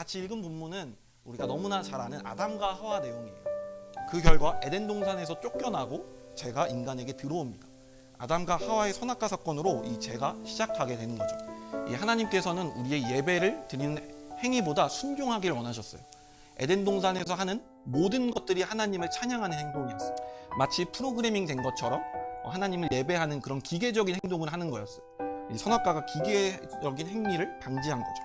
같이 읽은 본문은 우리가 너무나 잘 아는 아담과 하와 내용이에요. 그 결과 에덴 동산에서 쫓겨나고 죄가 인간에게 들어옵니다. 아담과 하와의 선악과 사건으로 이 죄가 시작하게 되는 거죠. 이 하나님께서는 우리의 예배를 드리는 행위보다 순종하기를 원하셨어요. 에덴 동산에서 하는 모든 것들이 하나님을 찬양하는 행동이었어요. 마치 프로그래밍 된 것처럼 하나님을 예배하는 그런 기계적인 행동을 하는 거였어요. 이 선악과가 기계적인 행위를 방지한 거죠.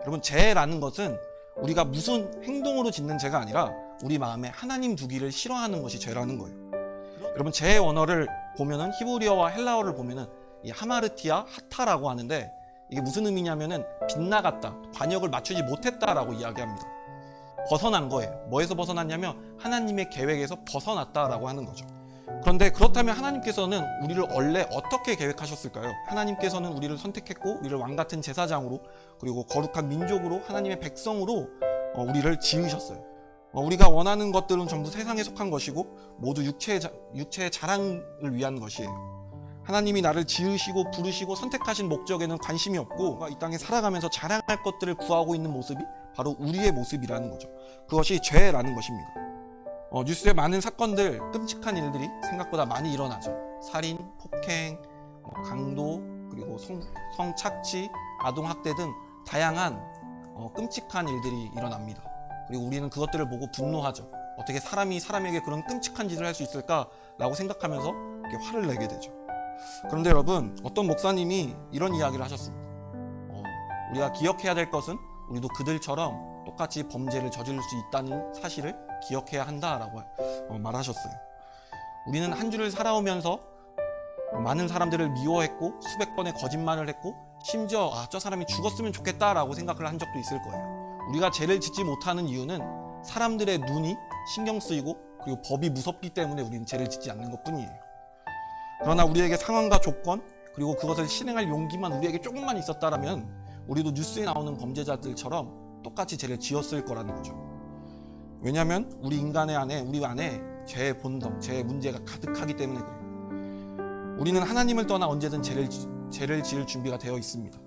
여러분, 죄라는 것은 우리가 무슨 행동으로 짓는 죄가 아니라 우리 마음에 하나님 두기를 싫어하는 것이 죄라는 거예요. 여러분, 죄의 원어를 보면은 히브리어와 헬라어를 보면은 이 하마르티아 하타라고 하는데, 이게 무슨 의미냐면은 빗나갔다, 관역을 맞추지 못했다라고 이야기합니다. 벗어난 거예요. 뭐에서 벗어났냐면 하나님의 계획에서 벗어났다라고 하는 거죠. 그런데 그렇다면 하나님께서는 우리를 원래 어떻게 계획하셨을까요? 하나님께서는 우리를 선택했고 우리를 왕같은 제사장으로, 그리고 거룩한 민족으로, 하나님의 백성으로 우리를 지으셨어요. 우리가 원하는 것들은 전부 세상에 속한 것이고 모두 육체의 자랑을 위한 것이에요. 하나님이 나를 지으시고 부르시고 선택하신 목적에는 관심이 없고 이 땅에 살아가면서 자랑할 것들을 구하고 있는 모습이 바로 우리의 모습이라는 거죠. 그것이 죄라는 것입니다. 뉴스에 많은 사건들, 끔찍한 일들이 생각보다 많이 일어나죠. 살인, 폭행, 강도, 그리고 성착취, 아동학대 등 다양한 끔찍한 일들이 일어납니다. 그리고 우리는 그것들을 보고 분노하죠. 어떻게 사람이 사람에게 그런 끔찍한 짓을 할 수 있을까라고 생각하면서 이렇게 화를 내게 되죠. 그런데 여러분, 어떤 목사님이 이런 이야기를 하셨습니다. 우리가 기억해야 될 것은 우리도 그들처럼 똑같이 범죄를 저지를 수 있다는 사실을 기억해야 한다라고 말하셨어요. 우리는 한 주를 살아오면서 많은 사람들을 미워했고 수백 번의 거짓말을 했고 심지어 저 사람이 죽었으면 좋겠다라고 생각을 한 적도 있을 거예요. 우리가 죄를 짓지 못하는 이유는 사람들의 눈이 신경 쓰이고 그리고 법이 무섭기 때문에 우리는 죄를 짓지 않는 것뿐이에요. 그러나 우리에게 상황과 조건, 그리고 그것을 실행할 용기만 우리에게 조금만 있었다라면 우리도 뉴스에 나오는 범죄자들처럼 똑같이 죄를 지었을 거라는 거죠. 왜냐하면 우리 안에 죄의 본성, 죄의 문제가 가득하기 때문에 그래요. 우리는 하나님을 떠나 언제든 죄를 지을 준비가 되어 있습니다.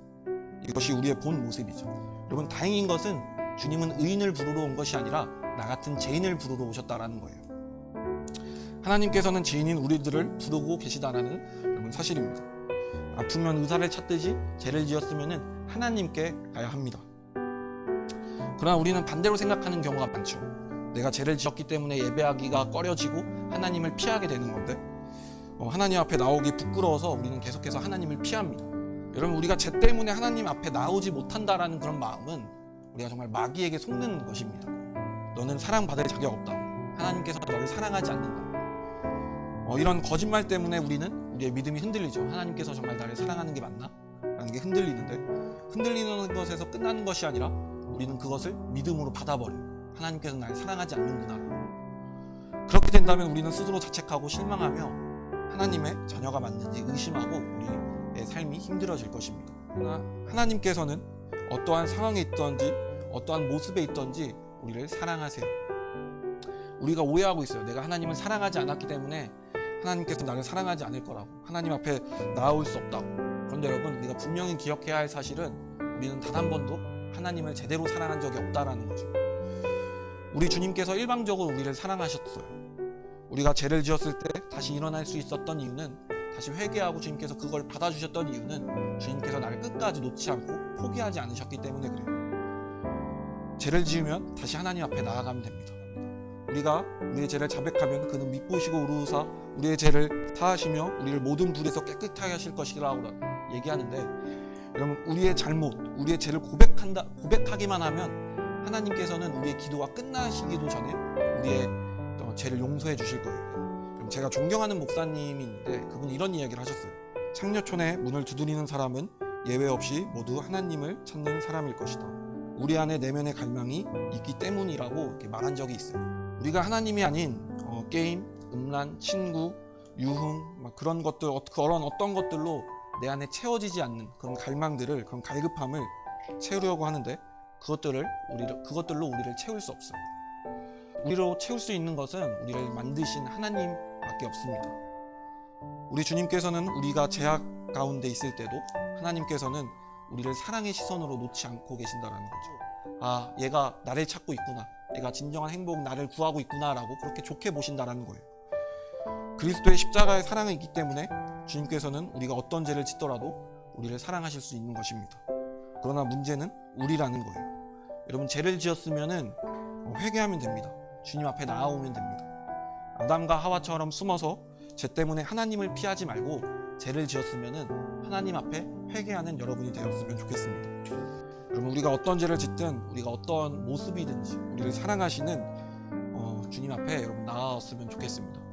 이것이 우리의 본 모습이죠. 여러분, 다행인 것은 주님은 의인을 부르러 온 것이 아니라 나 같은 죄인을 부르러 오셨다라는 거예요. 하나님께서는 죄인인 우리들을 부르고 계시다라는 여러분 사실입니다. 아프면 의사를 찾듯이 죄를 지었으면 하나님께 가야 합니다. 그러나 우리는 반대로 생각하는 경우가 많죠. 내가 죄를 지었기 때문에 예배하기가 꺼려지고 하나님을 피하게 되는 건데 하나님 앞에 나오기 부끄러워서 우리는 계속해서 하나님을 피합니다. 여러분, 우리가 죄 때문에 하나님 앞에 나오지 못한다라는 그런 마음은 우리가 정말 마귀에게 속는 것입니다. 너는 사랑받을 자격 없다. 하나님께서 너를 사랑하지 않는다. 이런 거짓말 때문에 우리는 우리의 믿음이 흔들리죠. 하나님께서 정말 나를 사랑하는 게 맞나? 라는 게 흔들리는데, 흔들리는 것에서 끝나는 것이 아니라 우리는 그것을 믿음으로 받아버려요. 하나님께서 나를 사랑하지 않는구나. 그렇게 된다면 우리는 스스로 자책하고 실망하며 하나님의 자녀가 맞는지 의심하고 우리의 삶이 힘들어질 것입니다. 그러나 하나님께서는 어떠한 상황에 있든지 어떠한 모습에 있든지 우리를 사랑하세요. 우리가 오해하고 있어요. 내가 하나님을 사랑하지 않았기 때문에 하나님께서 나를 사랑하지 않을 거라고, 하나님 앞에 나아올 수 없다고. 그런데 여러분, 우리가 분명히 기억해야 할 사실은 우리는 단 한 번도 하나님을 제대로 사랑한 적이 없다라는 거죠. 우리 주님께서 일방적으로 우리를 사랑하셨어요. 우리가 죄를 지었을 때 다시 일어날 수 있었던 이유는, 다시 회개하고 주님께서 그걸 받아주셨던 이유는 주님께서 나를 끝까지 놓지 않고 포기하지 않으셨기 때문에 그래요. 죄를 지으면 다시 하나님 앞에 나아가면 됩니다. 우리가 우리의 죄를 자백하면 그는 믿으시고 의로우사 우리의 죄를 사하시며 우리를 모든 불에서 깨끗하게 하실 것이라고 얘기하는데, 여러분, 우리의 잘못, 우리의 죄를 고백하기만 하면 하나님께서는 우리의 기도가 끝나시기도 전에 우리의 죄를 용서해 주실 거예요. 제가 존경하는 목사님이 있는데 그분이 이런 이야기를 하셨어요. 창녀촌의 문을 두드리는 사람은 예외 없이 모두 하나님을 찾는 사람일 것이다. 우리 안에 내면의 갈망이 있기 때문이라고 이렇게 말한 적이 있어요. 우리가 하나님이 아닌 게임, 음란, 친구, 유흥, 그런 것들, 그런 어떤 것들로 내 안에 채워지지 않는 그런 갈망들을, 그런 갈급함을 채우려고 하는데 그것들로 우리를 채울 수 없어요. 우리로 채울 수 있는 것은 우리를 만드신 하나님밖에 없습니다. 우리 주님께서는 우리가 죄악 가운데 있을 때도 하나님께서는 우리를 사랑의 시선으로 놓지 않고 계신다는 거죠. 아, 얘가 나를 찾고 있구나, 얘가 진정한 행복 나를 구하고 있구나라고 그렇게 좋게 보신다라는 거예요. 그리스도의 십자가의 사랑이 있기 때문에 주님께서는 우리가 어떤 죄를 짓더라도 우리를 사랑하실 수 있는 것입니다. 그러나 문제는 우리라는 거예요. 여러분, 죄를 지었으면은 회개하면 됩니다. 주님 앞에 나아오면 됩니다. 아담과 하와처럼 숨어서 죄 때문에 하나님을 피하지 말고 죄를 지었으면은 하나님 앞에 회개하는 여러분이 되었으면 좋겠습니다. 여러분, 우리가 어떤 죄를 짓든 우리가 어떤 모습이든지 우리를 사랑하시는 주님 앞에 여러분 나아왔으면 좋겠습니다.